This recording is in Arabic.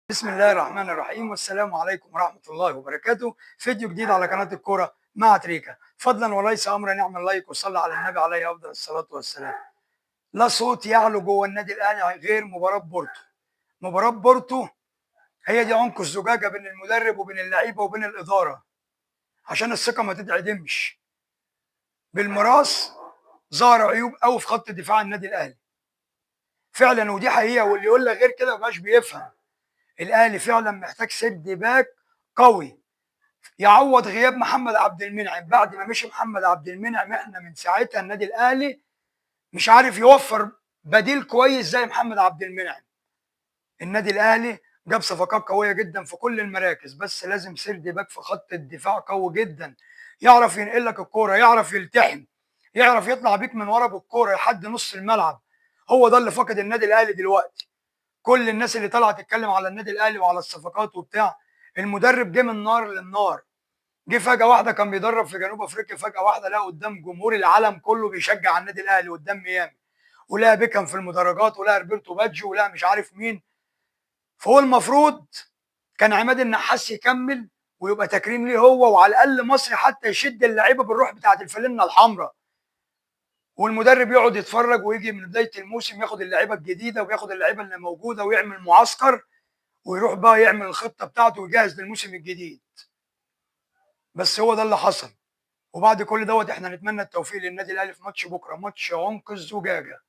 بسم الله الرحمن الرحيم والسلام عليكم ورحمة الله وبركاته. فيديو جديد على قناة الكورة مع تريكا. فضلا وليس أمرا نعمل لايك وصلي على النبي عليه أفضل الصلاة والسلام. لا صوت يعلو جوه النادي الأهلي غير مباراة بورتو. مباراة بورتو هي دي عنق الزجاجة بين المدرب وبين اللعيبة وبين الإدارة عشان الثقة ما تتعدمش. بالميراث ظهر عيوب قوي في خط دفاع النادي الأهلي فعلا، ودي حقيقة، واللي يقول لك غير كده مبقاش بيفهم. الأهلي فعلا محتاج سيرد باك قوي يعوض غياب محمد عبد المنعم. بعد ما مشي محمد عبد المنعم احنا من ساعتها النادي الاهلي مش عارف يوفر بديل كويس زي محمد عبد المنعم. النادي الاهلي جاب صفقات قويه جدا في كل المراكز، بس لازم سيرد باك في خط الدفاع قوي جدا، يعرف ينقل لك الكوره، يعرف يلتحم، يعرف يطلع بيك من ورا بالكوره لحد نص الملعب. هو ده اللي فقد النادي الاهلي دلوقتي. كل الناس اللي طالعه تتكلم على النادي الاهلي وعلى الصفقات وبتاع، المدرب جه من نار للنار. جه فجأة واحدة كان بيدرب في جنوب افريقيا، فجأة واحدة لقى قدام جمهور العالم كله بيشجع النادي الاهلي قدام ميامي، ولقى بيكهام في المدرجات، ولقى روبرتو باجيو، ولقى مش عارف مين. فهو المفروض كان عماد النحاس يكمل ويبقى تكريم ليه هو، وعلى الاقل مصري حتى يشد اللعيبه بالروح بتاعت الفانلة الحمراء، والمدرب يقعد يتفرج ويجي من بدايه الموسم ياخد اللعيبه الجديده وياخد اللعيبه اللي موجوده ويعمل معسكر، ويروح بقى يعمل الخطه بتاعته ويجهز للموسم الجديد. بس هو ده اللي حصل. وبعد كل دوت احنا نتمنى التوفيق للنادي الاهلي في ماتش بكره، ماتش عنق الزجاجه.